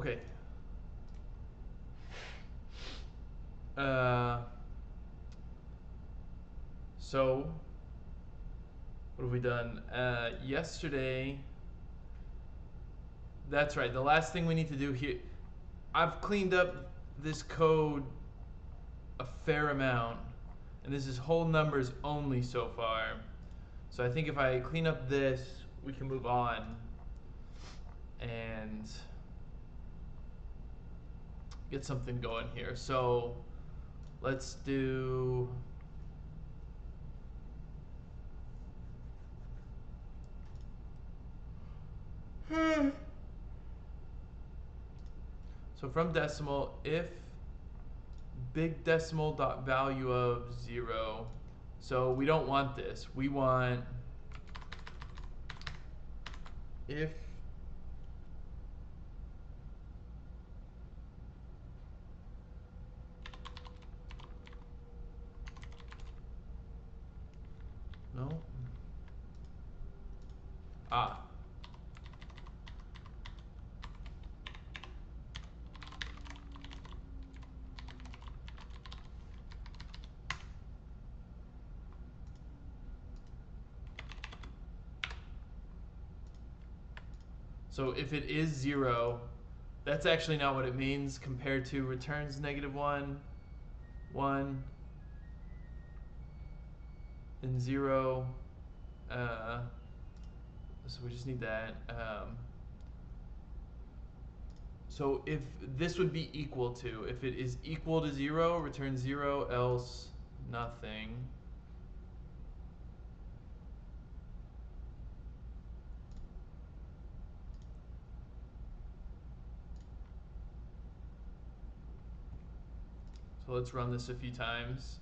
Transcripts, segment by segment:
Okay. Uh, so, what have we done? Yesterday, that's right. The last thing we need to do here, I've cleaned up this code a fair amount, and this is whole numbers only so far. So I think if I clean up this, we can move on and get something going here. So let's do so from decimal, if big decimal dot value of 0. So we don't want this. We want if no ah so if it is 0, that's actually not what it means compared to returns -1, 1, and 0. So we just need that. So if this would be equal to, if it is equal to 0, return 0, else nothing. So let's run this a few times.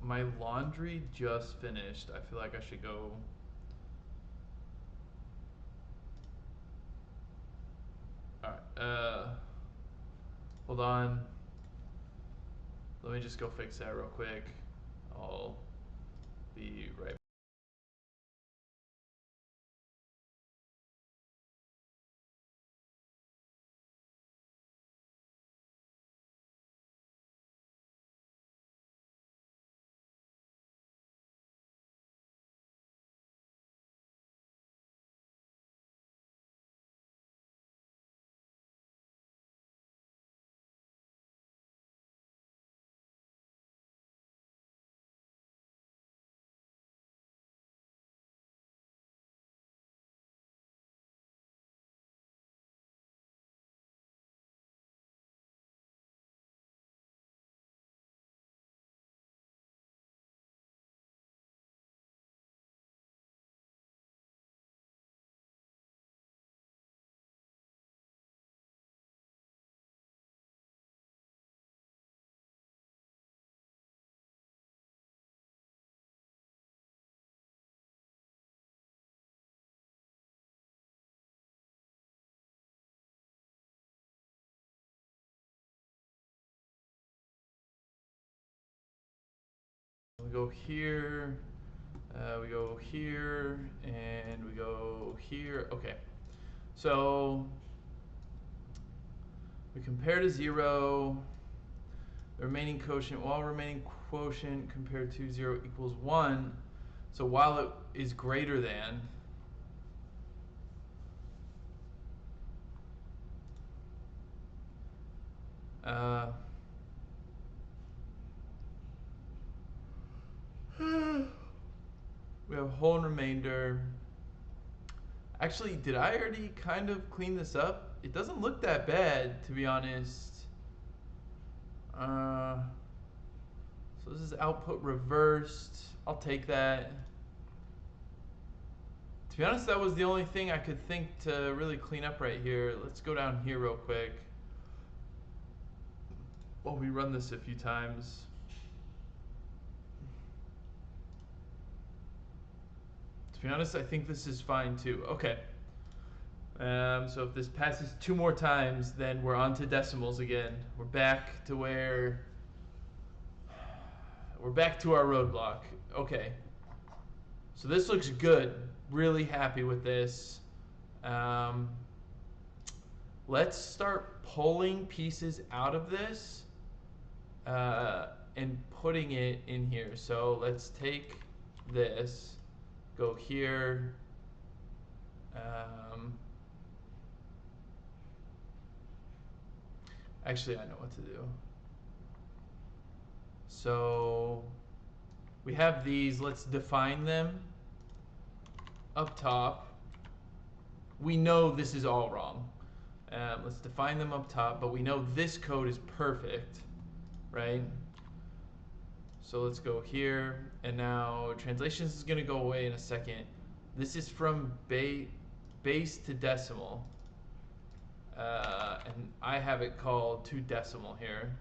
My laundry just finished. I feel like I should go. All right. Hold on. Let me just go fix that real quick. I'll be right. We go here. We go here, and we go here. Okay. So we compare to 0. The remaining quotient, while remaining quotient compared to 0 equals 1. So while it is greater than, we have whole and remainder. Actually, did I already kind of clean this up? It doesn't look that bad, to be honest. So this is output reversed. I'll take that. To be honest, that was the only thing I could think to really clean up right here. Let's go down here real quick. Well, we run this a few times. To be honest, I think this is fine too. Okay. So if this passes 2 more times, then we're on to decimals again. We're back to where we're back to our roadblock. Okay. So this looks good. Really happy with this. Let's start pulling pieces out of this and putting it in here. So let's take this, go here. Actually, I know what to do. So we have these. Let's define them up top. We know this is all wrong. Let's define them up top, but we know this code is perfect, right? So let's go here, and now translations is going to go away in a second. This is from base to decimal, and I have it called toDecimal here.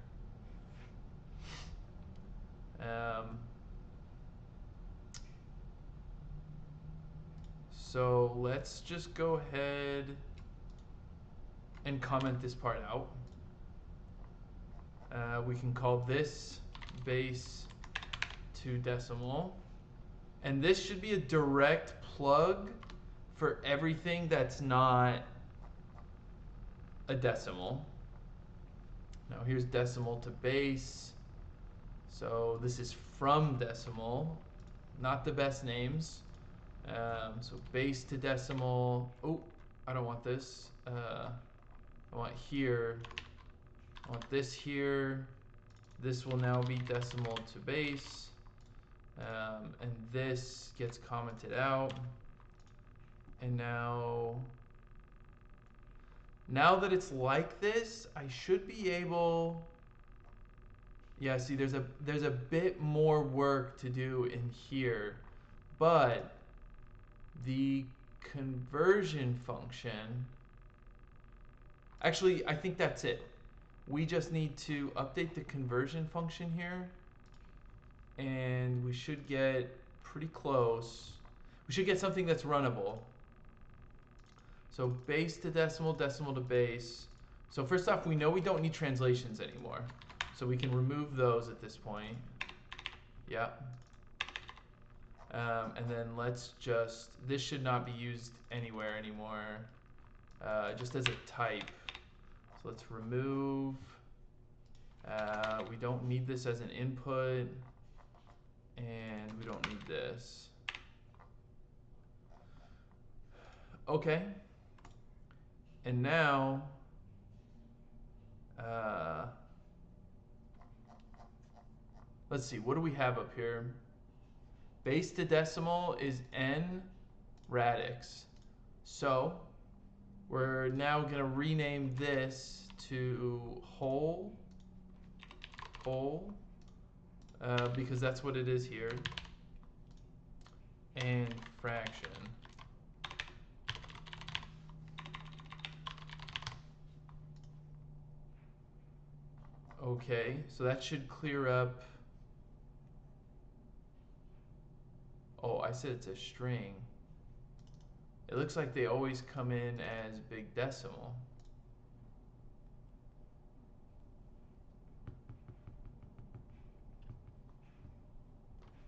So let's just go ahead and comment this part out. We can call this base toDecimal. And this should be a direct plug for everything that's not a decimal. Now here's decimal to base. So this is from decimal, not the best names. So base to decimal. Oh, I don't want this. I want here. I want this here. This will now be decimal to base. And this gets commented out. And now that it's like this, I should be able. Yeah, see, there's a bit more work to do in here, but the conversion function. Actually, I think that's it. We just need to update the conversion function here, and we should get pretty close. We should get something that's runnable. So base to decimal, decimal to base. So first off, we know we don't need translations anymore. So we can remove those at this point. Yep. And then let's just, this should not be used anywhere anymore, just as a type. So let's remove. We don't need this as an input, and we don't need this. Okay. And now, let's see, what do we have up here? Base to decimal is n radix. So we're now going to rename this to whole, because that's what it is here, and fraction. Okay, so that should clear up. Oh, I said it's a string. It looks like they always come in as big decimal.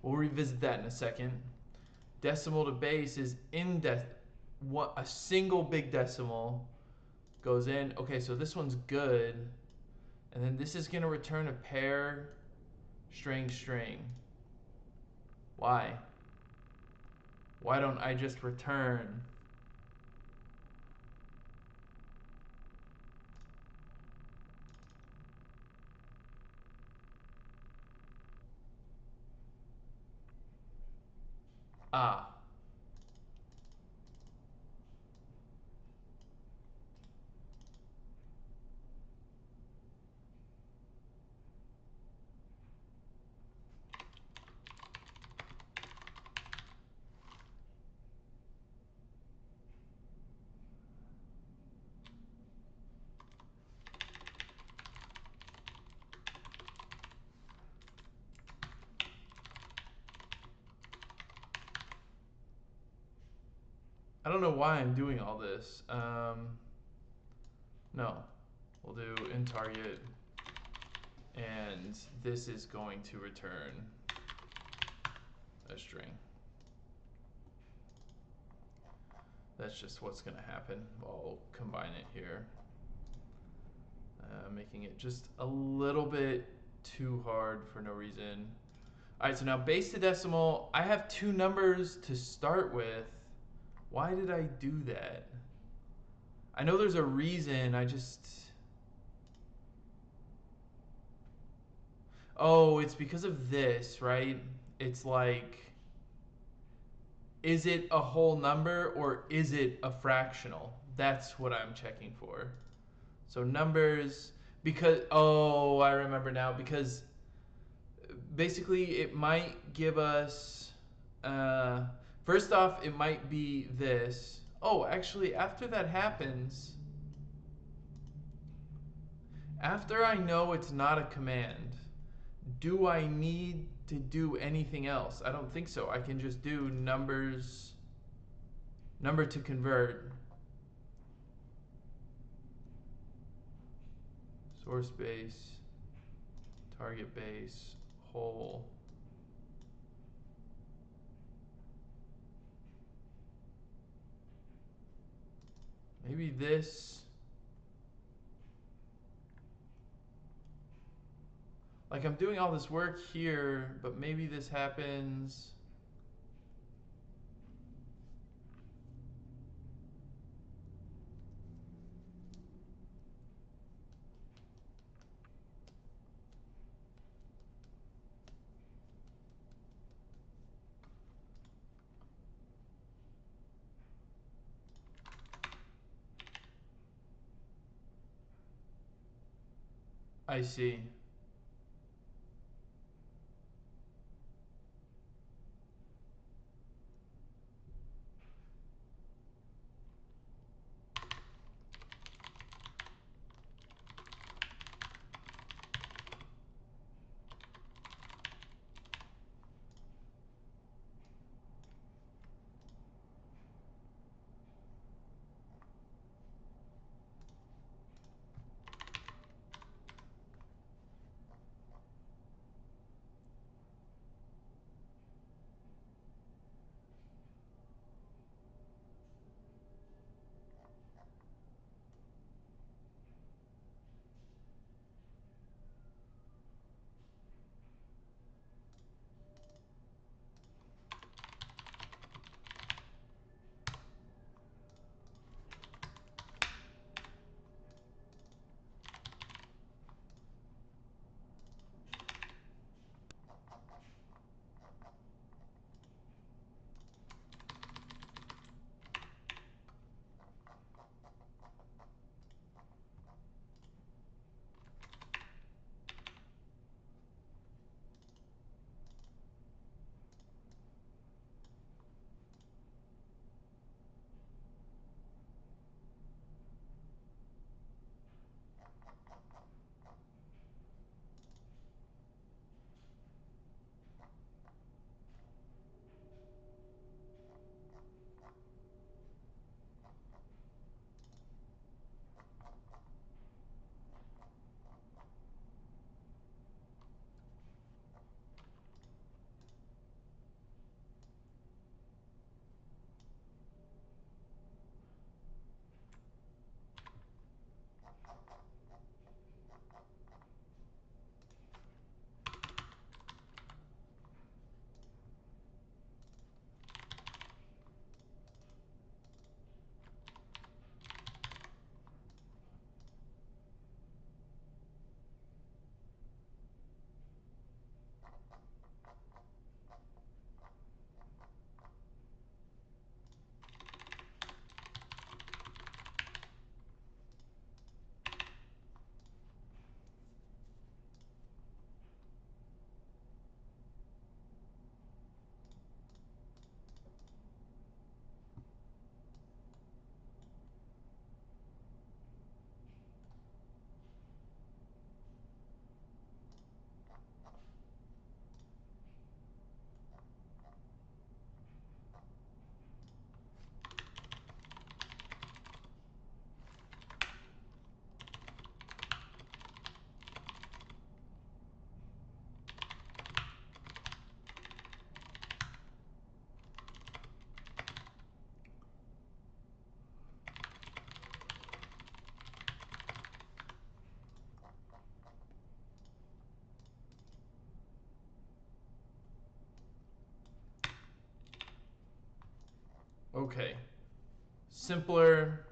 We'll revisit that in a second. Decimal to base is a single big decimal goes in. Okay, so this one's good. And then this is going to return a pair string string. Why? Why don't I just return? Ah. I don't know why I'm doing all this. No, we'll do in target, and this is going to return a string. That's just what's going to happen. I'll combine it here. Making it just a little bit too hard for no reason. All right, so now base to decimal. I have two numbers to start with. Why did I do that? I know there's a reason, I just... Oh, it's because of this, right? It's like, is it a whole number or is it a fractional? That's what I'm checking for. So numbers, because, oh, I remember now, because basically it might give us, first off, it might be this. Oh, actually, after that happens, after I know it's not a command, do I need to do anything else? I don't think so. I can just do numbers, number to convert, source base, target base, whole. Maybe this, like I'm doing all this work here, but maybe this happens. I see. Okay. Simpler.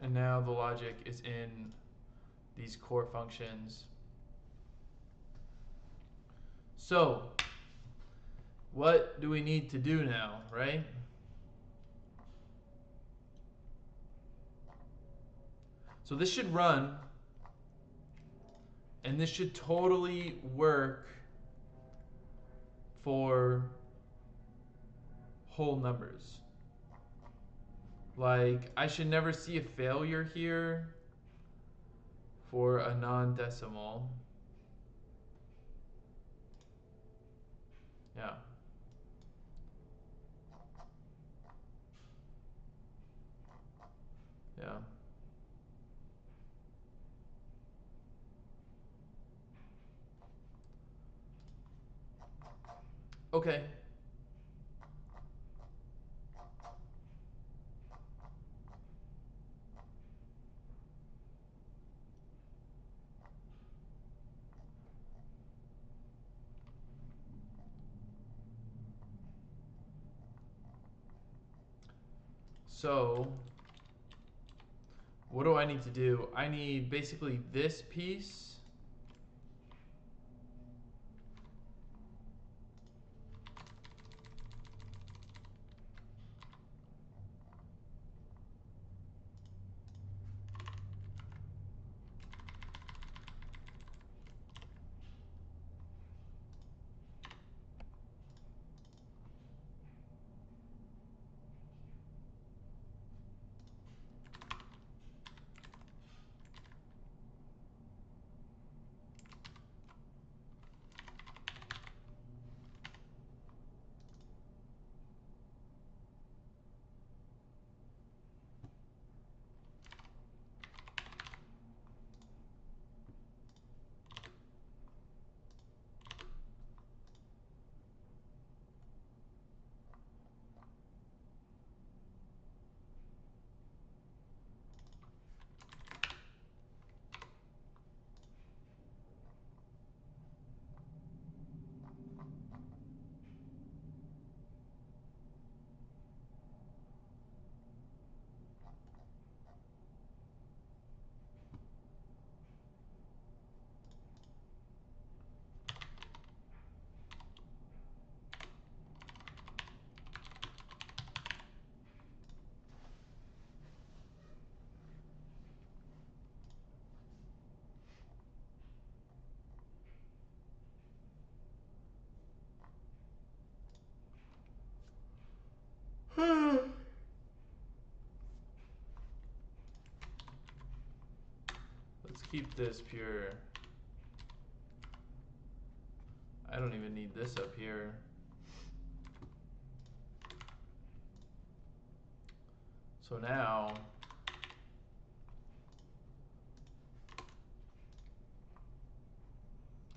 And now the logic is in these core functions. So, what do we need to do now, right? So this should run, and this should totally work for whole numbers. Like, I should never see a failure here for a non-decimal. Yeah. Yeah. Okay. So, what do I need to do? I need basically this piece. Let's keep this pure. I don't even need this up here. So now,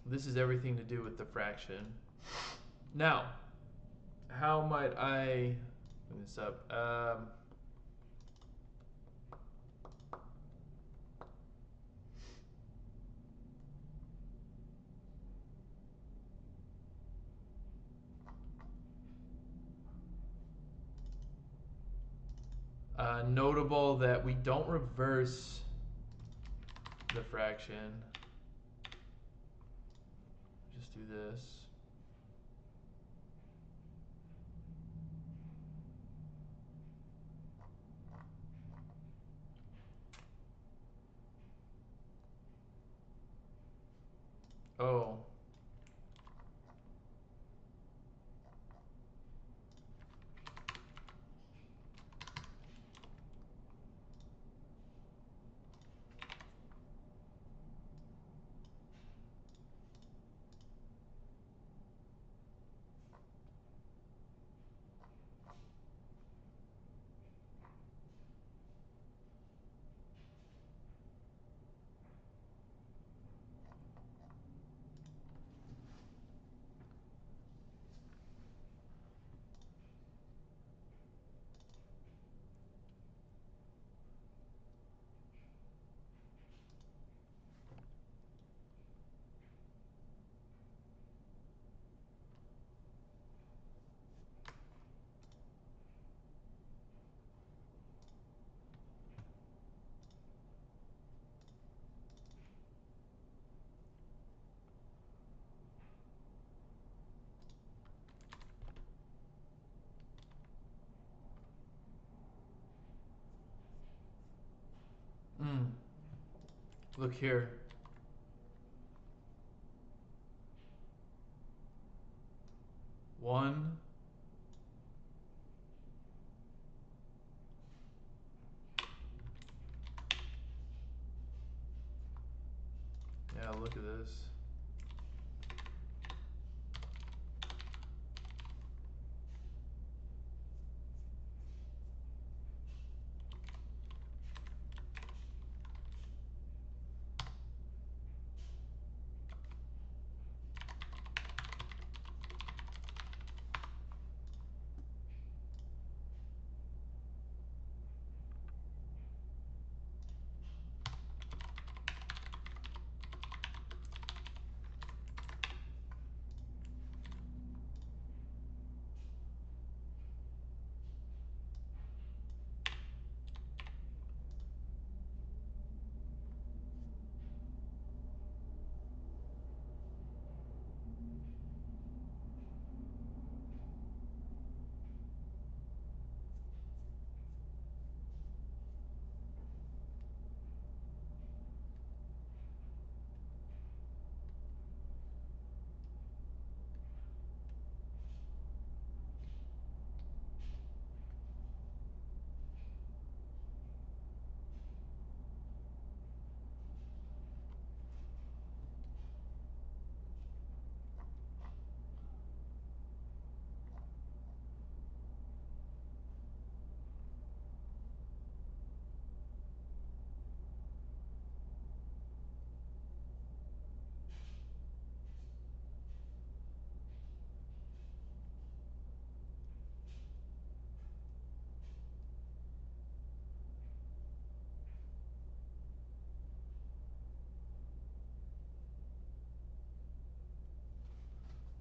this is everything to do with the fraction. Now, how might I bring this up? Notable that we don't reverse the fraction. Just do this. Oh. Look here. One. Yeah, look at this.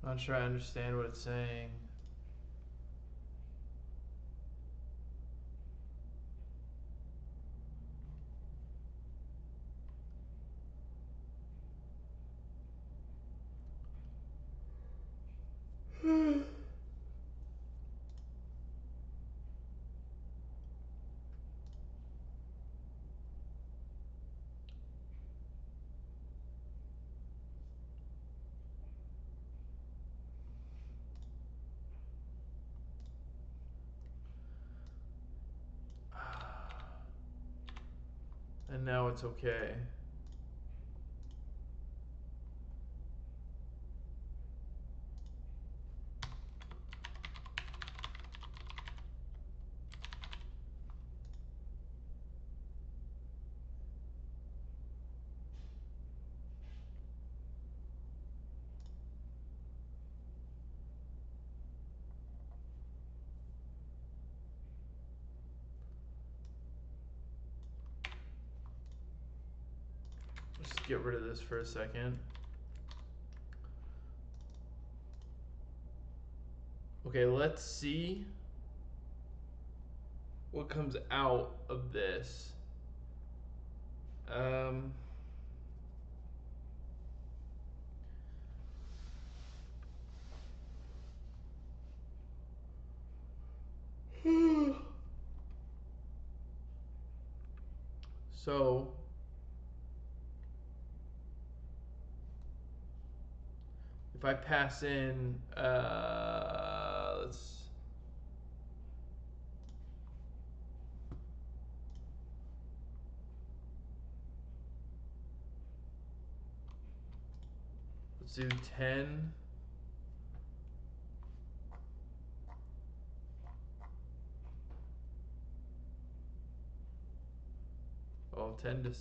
Not sure I understand what it's saying. And now it's okay. Just get rid of this for a second. Okay, let's see what comes out of this. Um, so if I pass in, let's do 10. Oh, 10 to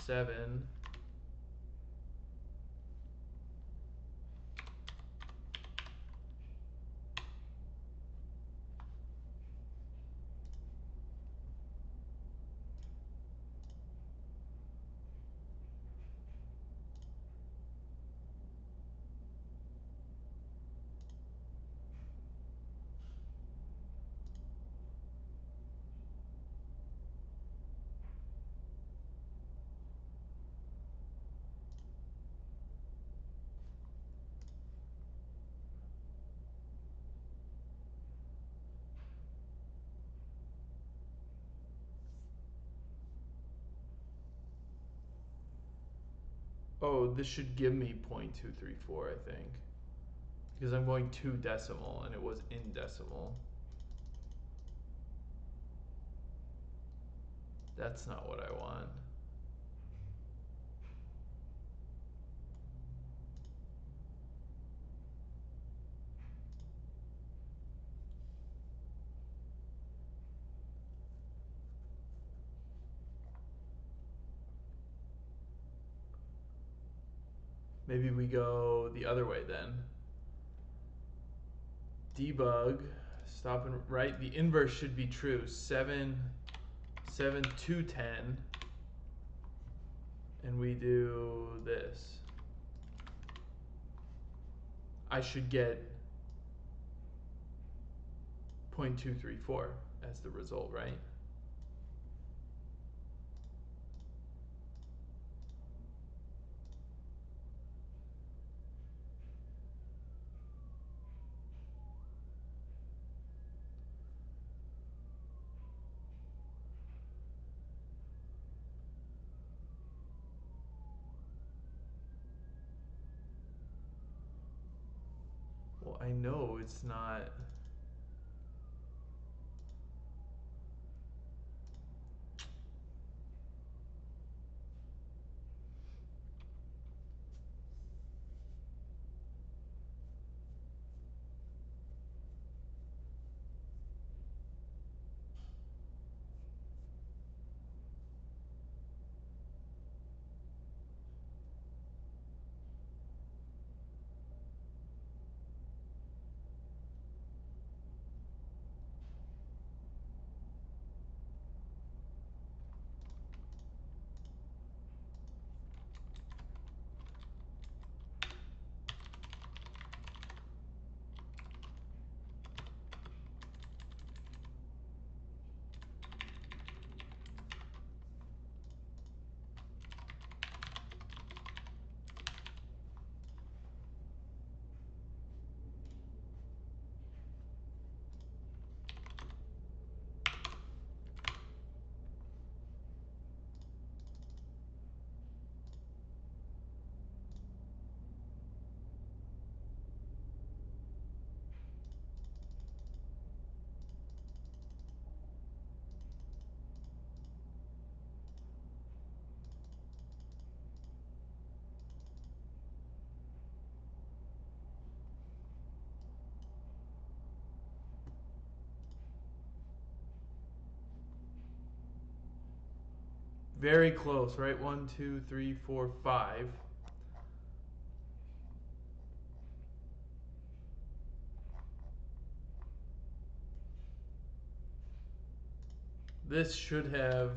7. Oh, this should give me 0.234, I think. Because I'm going to decimal and it was in decimal. That's not what I want. Maybe we go the other way then. Debug, stop and write. The inverse should be true. 7 to 10. And we do this. I should get 0.234 as the result, right? Well, I know it's not. Very close, right? 1, 2, 3, 4, 5. This should have.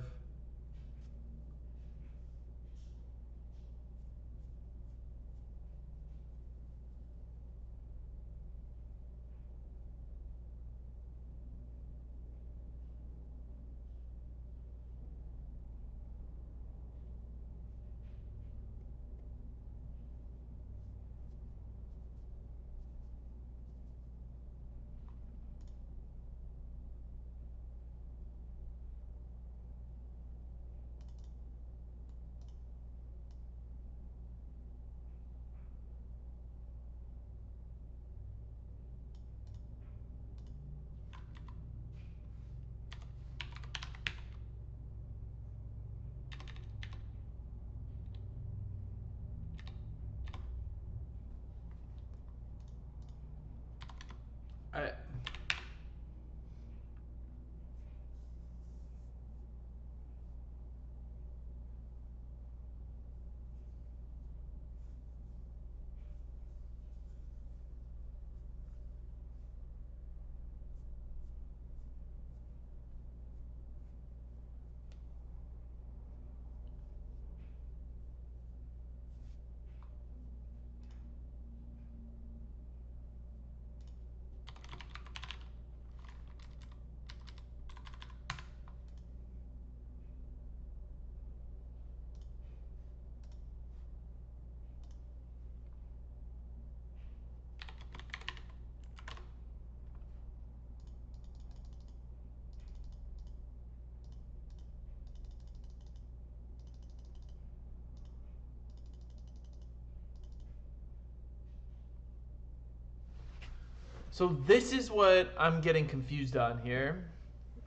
So this is what I'm getting confused on here.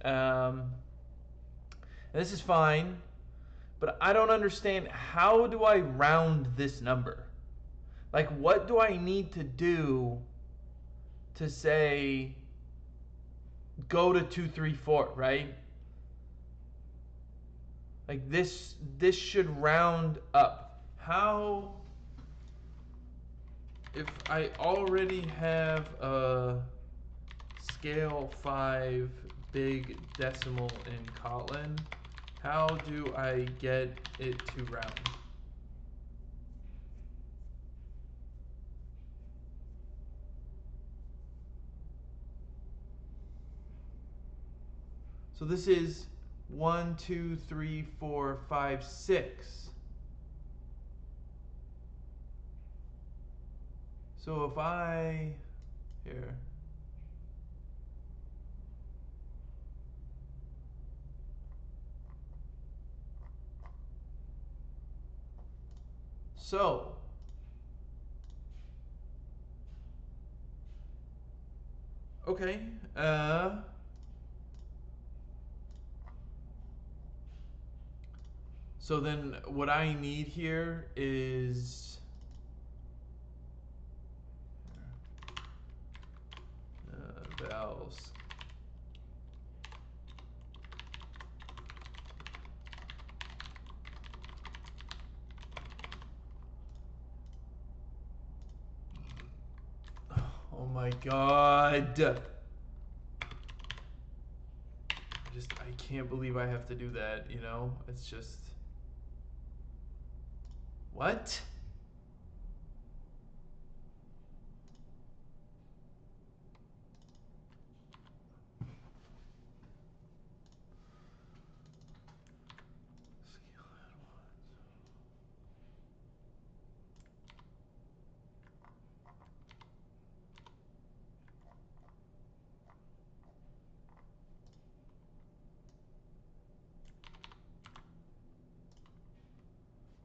And this is fine, but I don't understand, how do I round this number? Like, what do I need to do to say go to 234, right? Like this should round up. How, if I already have a scale 5 big decimal in Kotlin, how do I get it to round? So this is 1, 2, 3, 4, 5, 6. So if I, here, so okay, so then what I need here is vals. Oh my god. I can't believe I have to do that, you know? It's just, what?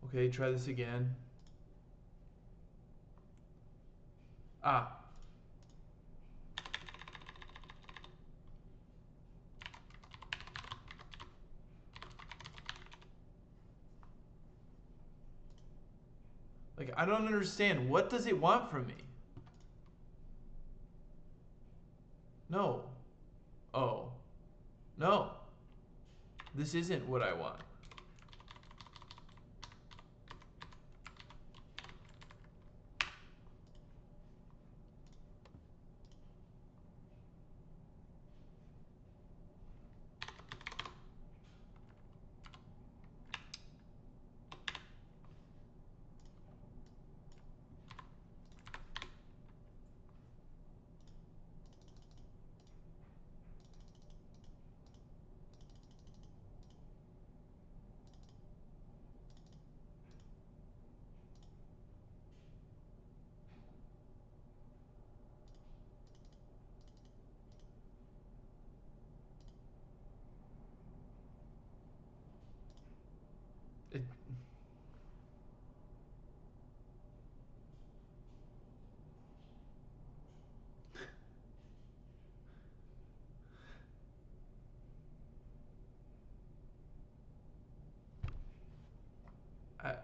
Okay, try this again. Ah. Like, I don't understand. What does it want from me? No. Oh. No. This isn't what I want. It, I,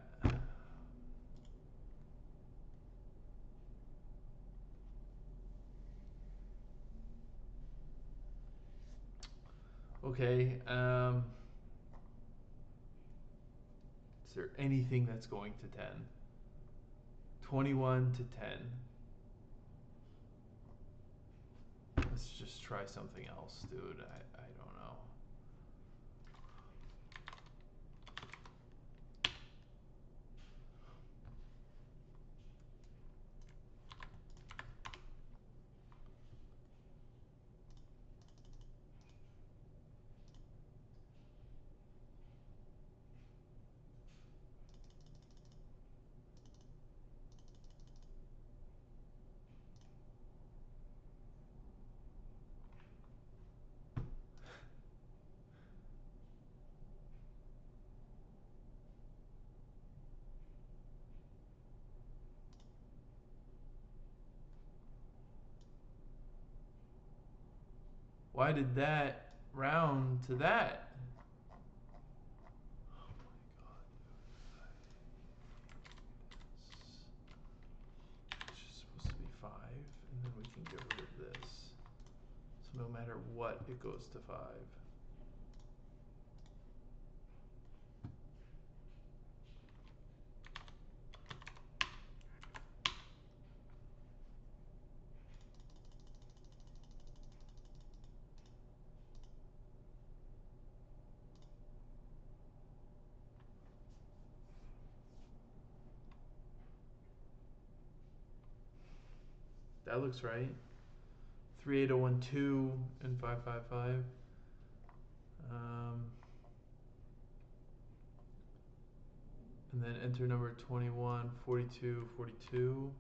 okay. Is there anything that's going to 10? 21 to 10. Let's just try something else, dude. I don't know. Why did that round to that? Oh my god. It's just supposed to be 5, and then we can get rid of this. So no matter what, it goes to 5. That looks right. 38012 and 555. And then enter number 21, 42, 42.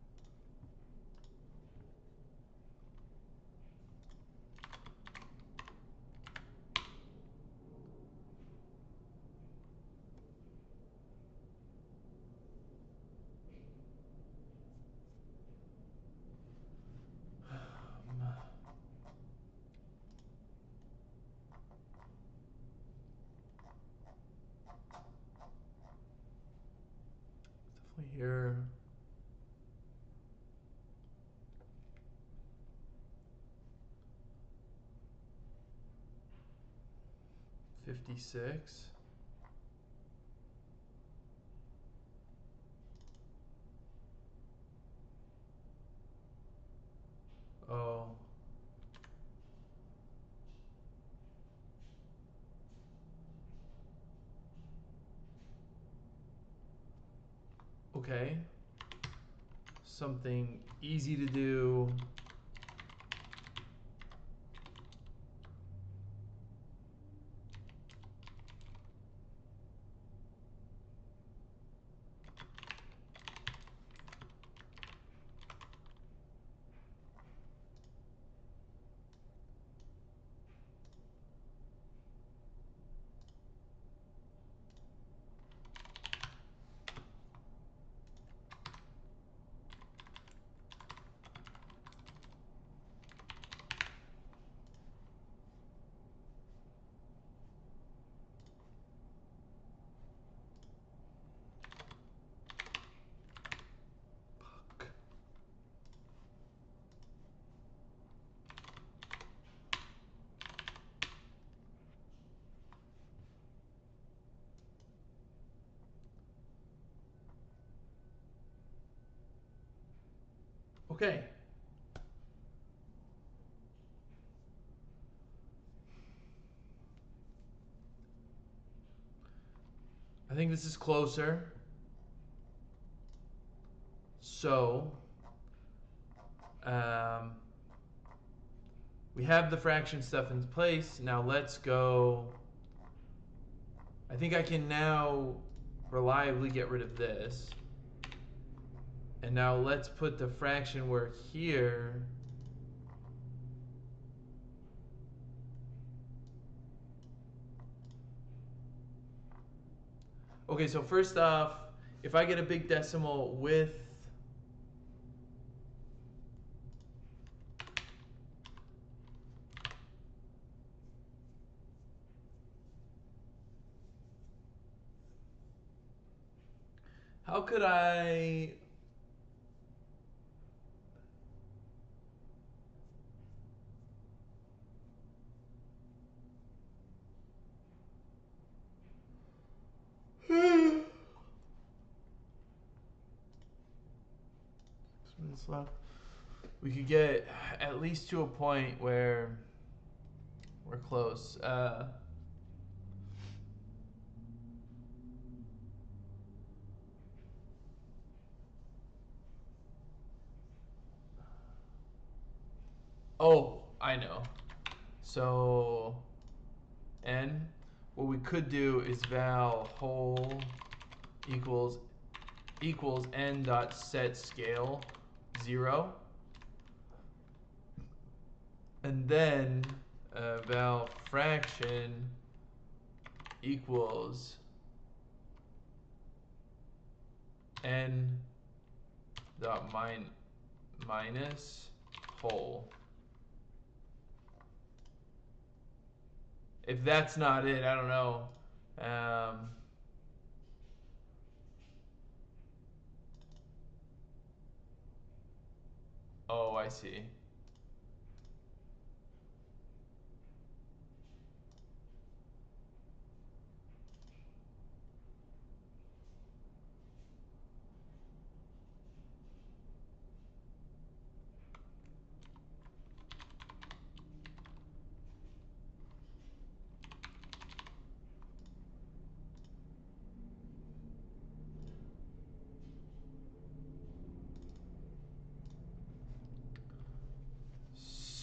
Definitely here. $56. Oh. Okay. Something easy to do. Okay. I think this is closer. So, we have the fraction stuff in place. Now let's go. I think I can now reliably get rid of this. And now let's put the fraction work here. Okay, so first off, if I get a big decimal with how could I minutes left. We could get at least to a point where we're close. Oh, I know. So n, what we could do is val whole equals n dot set scale 0, and then val fraction equals n dot minus whole. If that's not it, I don't know. Oh, I see.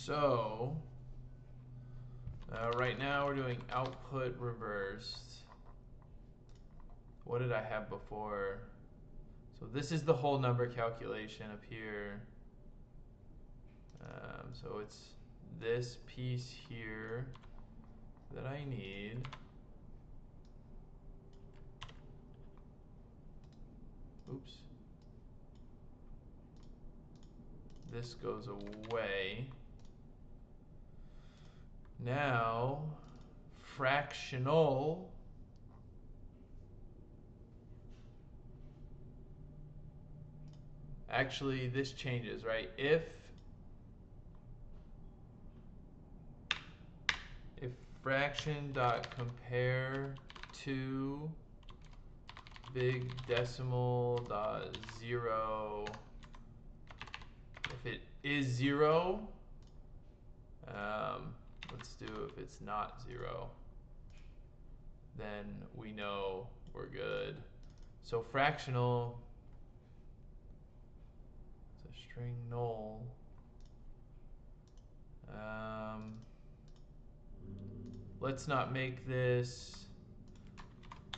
So, right now we're doing output reversed. What did I have before? So this is the whole number calculation up here. So it's this piece here that I need. Oops. This goes away. Now, fractional. Actually, this changes, right? If fraction dot compare to big decimal dot 0, if it is 0, let's do if it's not 0, then we know we're good. So fractional, it's a string null. Let's not make this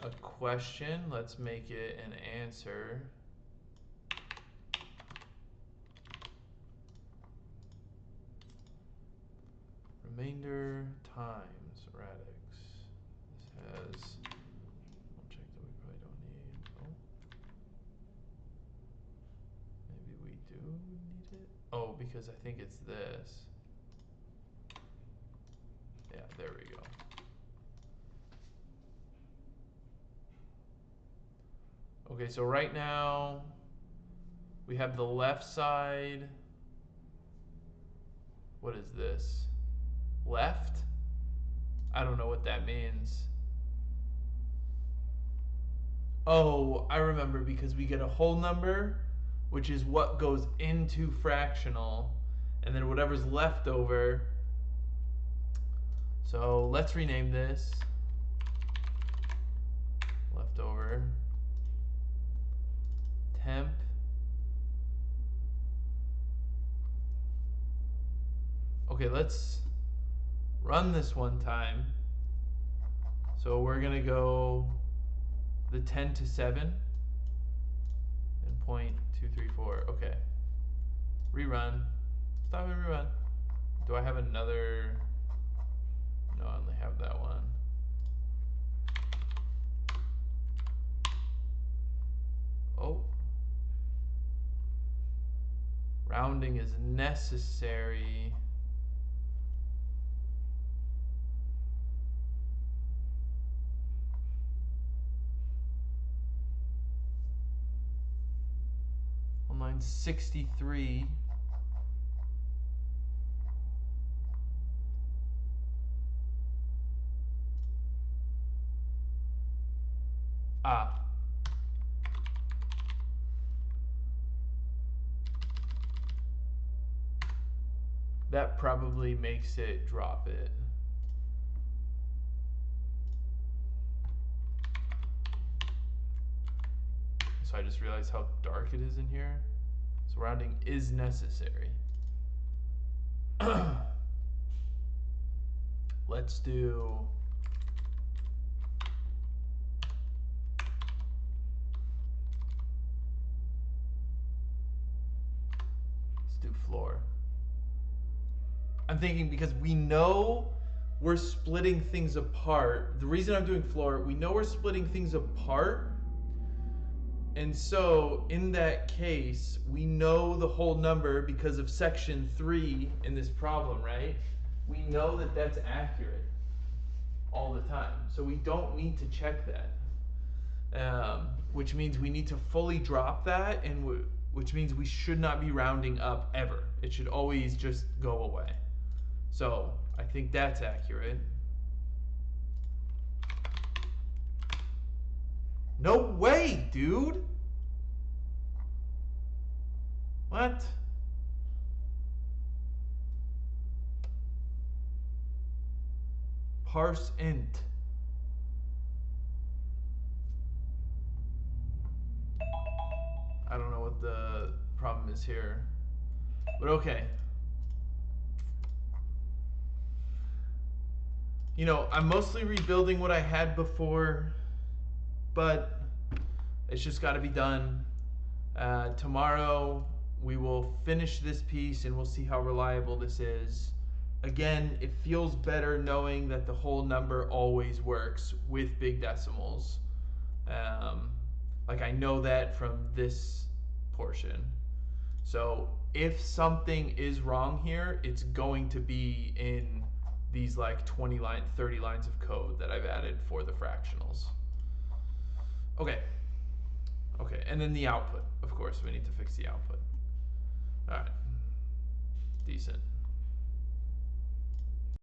a question. Let's make it an answer. Remainder times radix. This has, I'll check that we probably don't need. Oh. Maybe we do need it. Oh, because I think it's this. Yeah, there we go. Okay, so right now we have the left side. What is this? Left? I don't know what that means. Oh, I remember, because we get a whole number, which is what goes into fractional, and then whatever's left over. So let's rename this leftover temp. Okay, let's run this one time. So we're gonna go the 10 to 7 and 0.234. Okay. Rerun. Stop and rerun. Do I have another? No, I only have that one. Oh. Rounding is necessary. On line 63. Ah. That probably makes it drop it. So I just realized how dark it is in here. So rounding is necessary. Let's do floor. I'm thinking because we know we're splitting things apart. The reason I'm doing floor, we know we're splitting things apart. And so in that case, we know the whole number because of section 3 in this problem, right? We know that that's accurate. all the time. So we don't need to check that, which means we need to fully drop that, and which means we should not be rounding up ever. It should always just go away. So I think that's accurate. No way, dude! What? Parse int. I don't know what the problem is here, but okay. You know, I'm mostly rebuilding what I had before, but it's just got to be done. Tomorrow we will finish this piece and we'll see how reliable this is. Again, it feels better knowing that the whole number always works with big decimals. Like I know that from this portion. So if something is wrong here, it's going to be in these like 20 line, 30 lines of code that I've added for the fractionals. Okay. Okay, and then the output. Of course, we need to fix the output. All right. Decent.